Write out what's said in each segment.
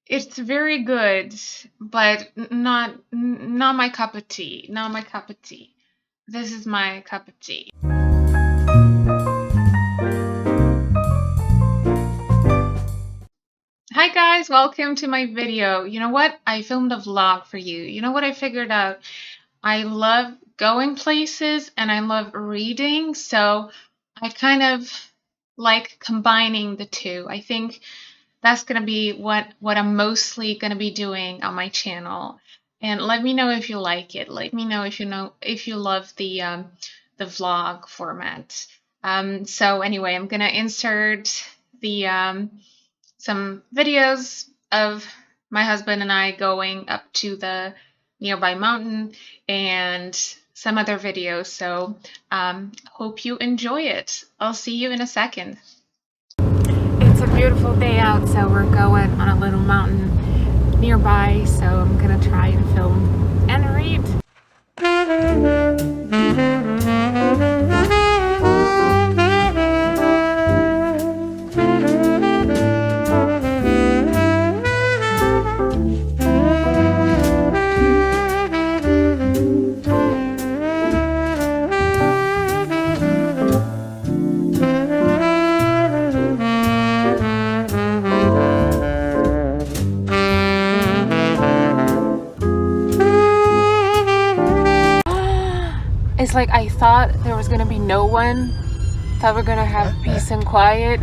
It's very good, but not my cup of tea. Not my cup of tea. This is my cup of tea. Hi guys, welcome to my video. You know what? I filmed a vlog for you. You know what I figured out? I love going places and I love reading, so I kind of like combining the two. I think that's gonna be what I'm mostly gonna be doing on my channel. And let me know if you like it. Let me know if you love the vlog format. So anyway, I'm gonna insert the some videos of my husband and I going up to the nearby mountain and some other videos. So hope you enjoy it. I'll see you in a second. It's a beautiful day out, so we're going on a little mountain nearby. So I'm gonna try and film and read. It's like I thought there was gonna be no one. Thought we're gonna have peace and quiet.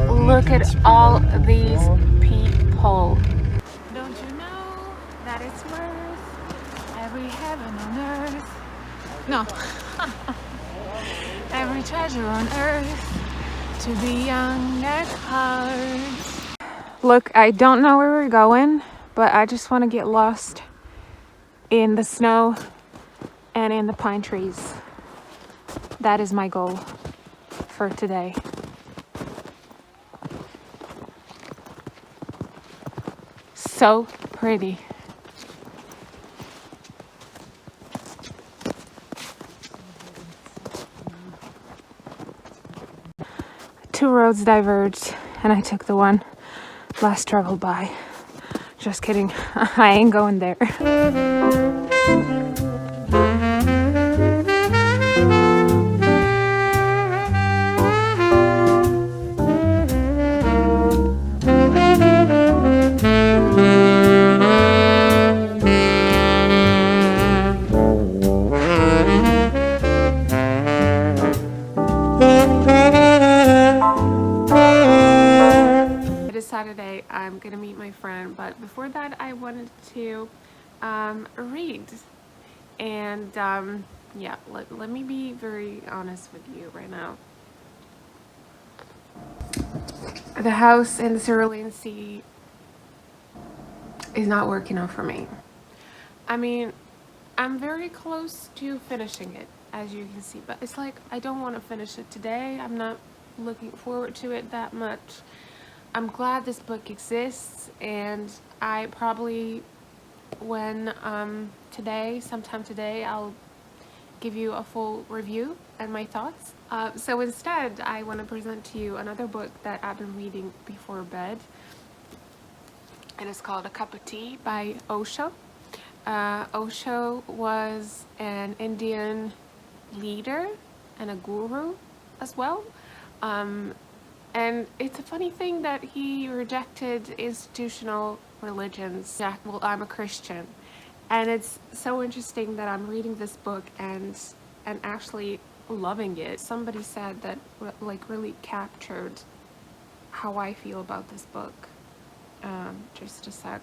Look at all these people. Don't you know that it's worth every heaven on earth? No. Every treasure on earth to be young at heart. Look, I don't know where we're going, but I just want to get lost in the snow and in the pine trees. That is my goal for today. So pretty. Two roads diverged and I took the one less traveled by. Just kidding. I ain't going there. Saturday I'm gonna meet my friend, but before that I wanted to read and yeah, let me be very honest with you right now. The house in the Cerulean Sea is not working out for me. I mean, I'm very close to finishing it, as you can see, but it's like I don't want to finish it today. I'm not looking forward to it that much. I'm glad this book exists, and I probably, when sometime today, I'll give you a full review and my thoughts. So instead, I want to present to you another book that I've been reading before bed, and it's called A Cup of Tea by Osho. Osho was an Indian leader and a guru as well. And it's a funny thing that he rejected institutional religions. Yeah, well, I'm a Christian. And it's so interesting that I'm reading this book and actually loving it. Somebody said that like really captured how I feel about this book. Just a sec.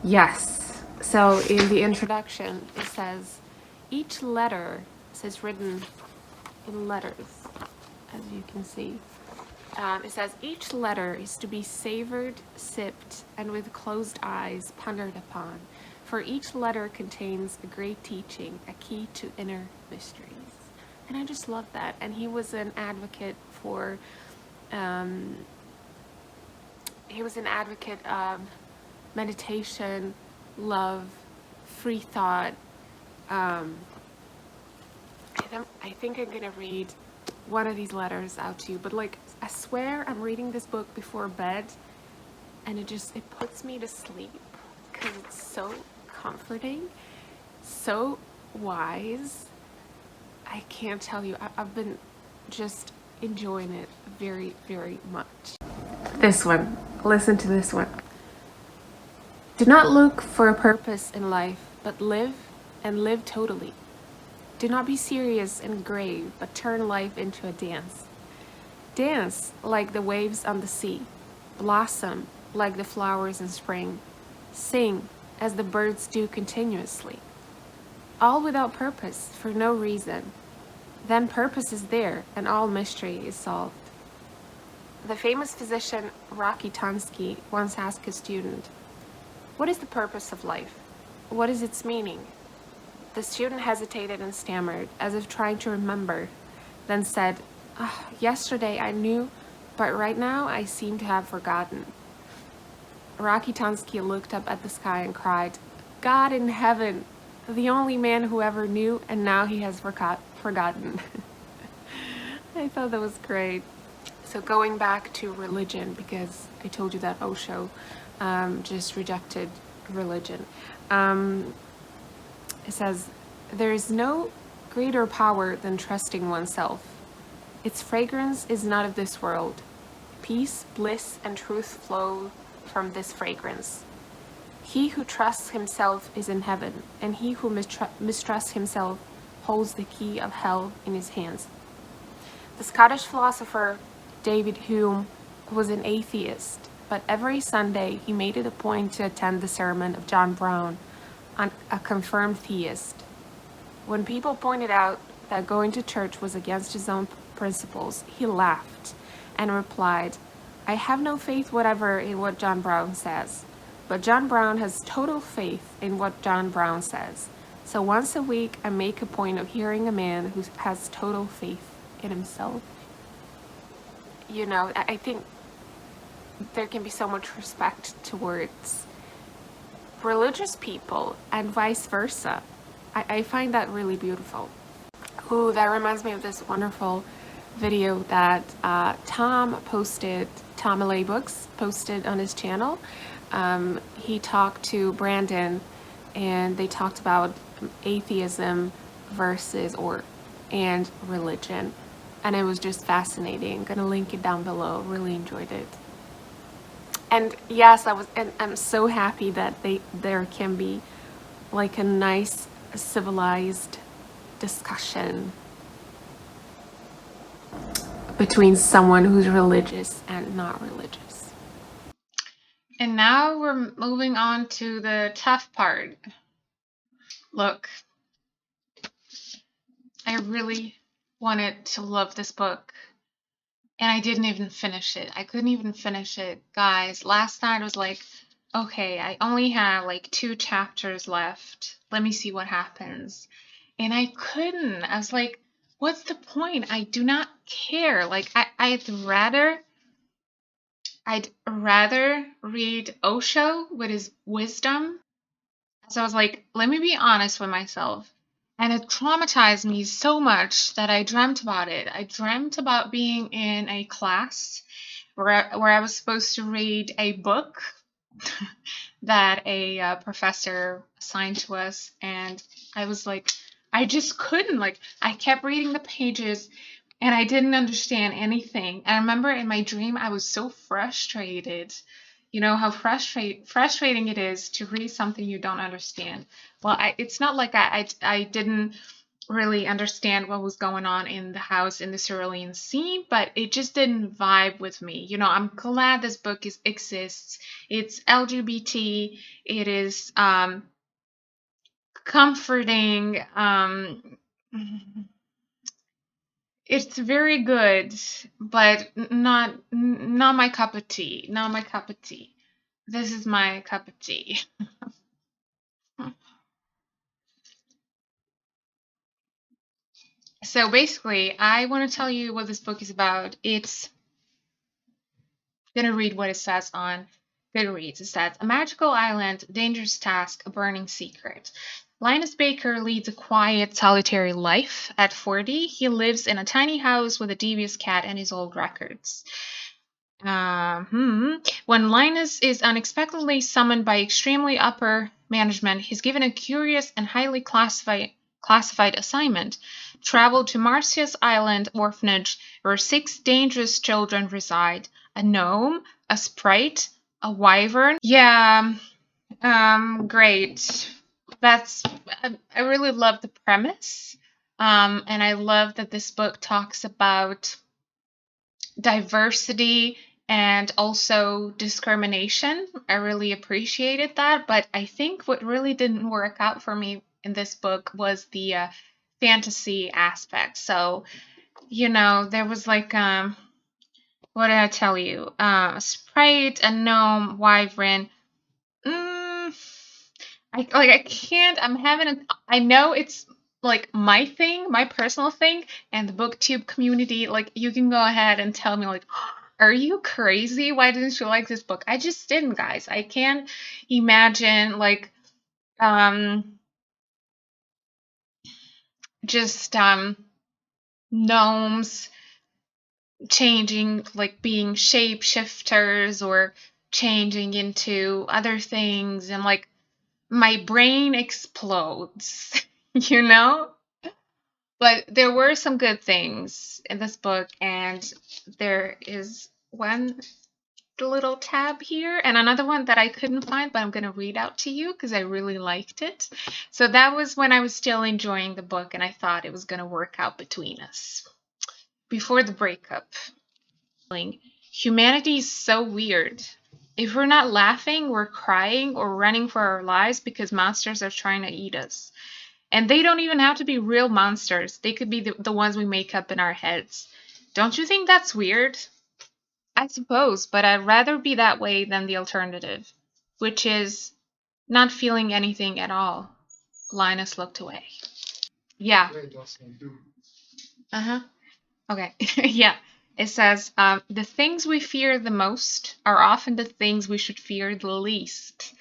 Yes. So in the introduction, it says, each letter is written in letters, as you can see. It says, each letter is to be savored, sipped, and with closed eyes pondered upon, for each letter contains a great teaching, a key to inner mysteries. And I just love that. And he was an advocate for, of meditation, love, free thought. I think I'm gonna read one of these letters out to you, but like I swear I'm reading this book before bed and it puts me to sleep because it's so comforting, so wise. I can't tell you, I've been just enjoying it very, very much. This one, listen to this one. Do not look for a purpose in life, but live, and live totally. Do not be serious and grave, but turn life into a dance. Dance like the waves on the sea. Blossom like the flowers in spring. Sing as the birds do continuously. All without purpose, for no reason. Then purpose is there, and all mystery is solved. The famous physician Rocky Tonsky once asked his student, "What is the purpose of life? What is its meaning?" The student hesitated and stammered, as if trying to remember, then said, "Yesterday I knew, but right now I seem to have forgotten." Rocky Tonsky looked up at the sky and cried, "God in heaven, the only man who ever knew, and now he has forgotten." I thought that was great. So going back to religion, because I told you that Osho just rejected religion. It says, "There is no greater power than trusting oneself. Its fragrance is not of this world. Peace, bliss, and truth flow from this fragrance. He who trusts himself is in heaven, and he who mistrusts himself holds the key of hell in his hands." The Scottish philosopher David Hume was an atheist, but every Sunday he made it a point to attend the sermon of John Brown, a confirmed theist. When people pointed out that going to church was against his own principles, he laughed and replied, "I have no faith whatever in what John Brown says, but John Brown has total faith in what John Brown says. So once a week I make a point of hearing a man who has total faith in himself." You know, I think there can be so much respect towards religious people and vice versa. I find that really beautiful. Ooh, that reminds me of this wonderful video that Tom LA Books posted on his channel. He talked to Brandon, and they talked about atheism and religion, and it was just fascinating. I'm gonna link it down below. Really enjoyed it. And yes, I'm so happy that there can be like a nice civilized discussion between someone who's religious and not religious. And now we're moving on to the tough part. Look, I really wanted to love this book, and I didn't even finish it. I couldn't even finish it. Guys, last night I was like, okay, I only have like 2 chapters left. Let me see what happens. And I couldn't. I was like, what's the point? I do not care. Like I'd rather read Osho with his wisdom. So I was like, let me be honest with myself. And it traumatized me so much that I dreamt about it. I dreamt about being in a class where I was supposed to read a book that a professor assigned to us. And I was like, I just couldn't. Like, I kept reading the pages and I didn't understand anything. And I remember in my dream, I was so frustrated. You know how frustrating it is to read something you don't understand. Well, it's not like I didn't really understand what was going on in the house in the Cerulean Sea, but it just didn't vibe with me. You know, I'm glad this book exists. It's LGBT. It is comforting. It's very good, but not my cup of tea. Not my cup of tea. This is my cup of tea. So basically, I want to tell you what this book is about. It's gonna read what it says on Goodreads. It says, "A magical island, dangerous task, a burning secret." Linus Baker leads a quiet, solitary life. At 40, he lives in a tiny house with a devious cat and his old records. When Linus is unexpectedly summoned by extremely upper management, he's given a curious and highly classified assignment: travel to Marcia's Island orphanage, where 6 dangerous children reside: a gnome, a sprite, a wyvern. Yeah, great. That's I really love the premise. And I love that this book talks about diversity and also discrimination. I really appreciated that, but I think what really didn't work out for me in this book was the fantasy aspect. So, there was like what did I tell you? A sprite, a gnome, wyvern. Mm, I can't. I know it's like my thing, my personal thing, and the booktube community. Like, you can go ahead and tell me, like, are you crazy? Why didn't you like this book? I just didn't, guys. I can't imagine like um just gnomes changing, like being shapeshifters or changing into other things, and like my brain explodes, you know? But there were some good things in this book, and there is one little tab here and another one that I couldn't find, but I'm going to read out to you because I really liked it. So that was when I was still enjoying the book and I thought it was going to work out between us. Before the breakup, humanity is so weird. If we're not laughing, we're crying or running for our lives because monsters are trying to eat us. And they don't even have to be real monsters. They could be the ones we make up in our heads. Don't you think that's weird? I suppose, but I'd rather be that way than the alternative, which is not feeling anything at all. Linus looked away. Yeah. Uh-huh. Okay. Yeah. It says, the things we fear the most are often the things we should fear the least.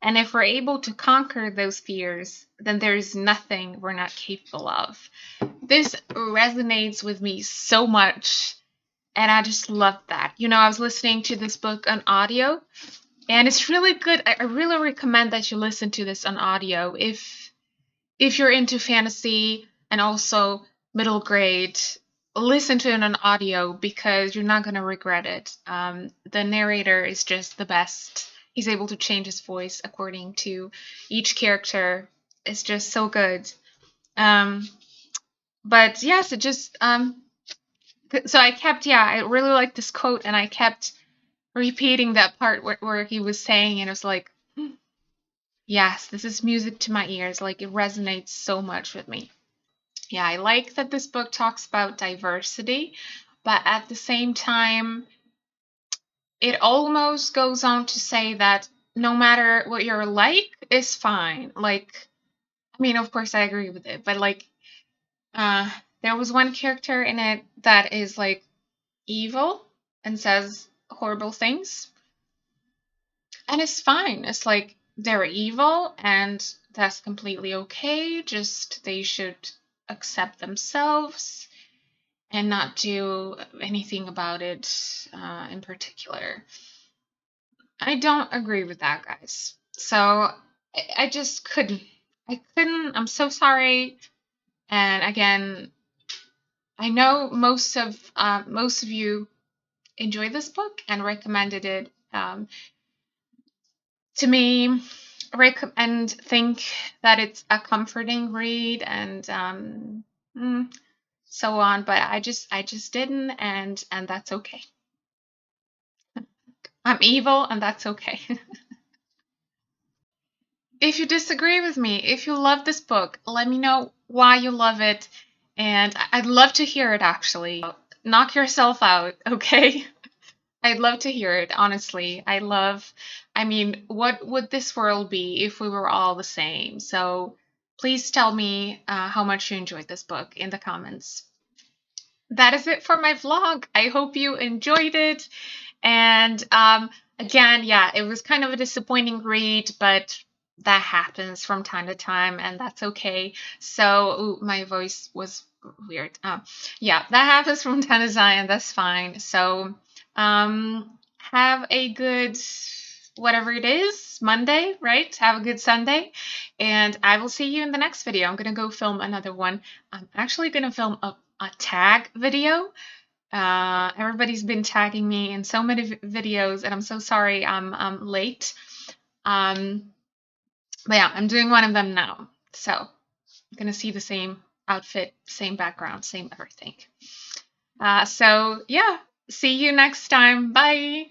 And if we're able to conquer those fears, then there is nothing we're not capable of. This resonates with me so much. And I just love that. I was listening to this book on audio, and it's really good. I really recommend that you listen to this on audio if you're into fantasy and also middle grade. Listen to it on audio because you're not going to regret it. The narrator is just the best. He's able to change his voice according to each character. It's just so good. But yes, it just so I really liked this quote, and I kept repeating that part where he was saying, and it was like, yes, this is music to my ears. Like, it resonates so much with me. Yeah, I like that this book talks about diversity, but at the same time, it almost goes on to say that no matter what you're like is fine. Like, I mean, of course, I agree with it, but like, uh, there was one character in it that is like evil and says horrible things, and it's fine. It's like they're evil and that's completely okay. Just they should accept themselves and not do anything about it in particular. I don't agree with that, guys. So I just couldn't. I couldn't. I'm so sorry. And again, I know most of you enjoyed this book and recommended it to me, and think that it's a comforting read and so on. But I just didn't, and that's okay. I'm evil, and that's okay. If you disagree with me, if you love this book, let me know why you love it, and I'd love to hear it. Actually, knock yourself out, okay? I'd love to hear it, honestly. I mean, what would this world be if we were all the same? So please tell me how much you enjoyed this book in the comments. That is it for my vlog. I hope you enjoyed it. And again, yeah, it was kind of a disappointing read, but that happens from time to time, and that's okay. So, ooh, my voice was weird. Yeah, that happens from time to time, and that's fine. So, Have a good, whatever it is, Monday, right? Have a good Sunday. And I will see you in the next video. I'm going to go film another one. I'm actually going to film a tag video. Everybody's been tagging me in so many videos, and I'm so sorry I'm late. But yeah, I'm doing one of them now. So I'm going to see the same outfit, same background, same everything. So yeah, see you next time. Bye.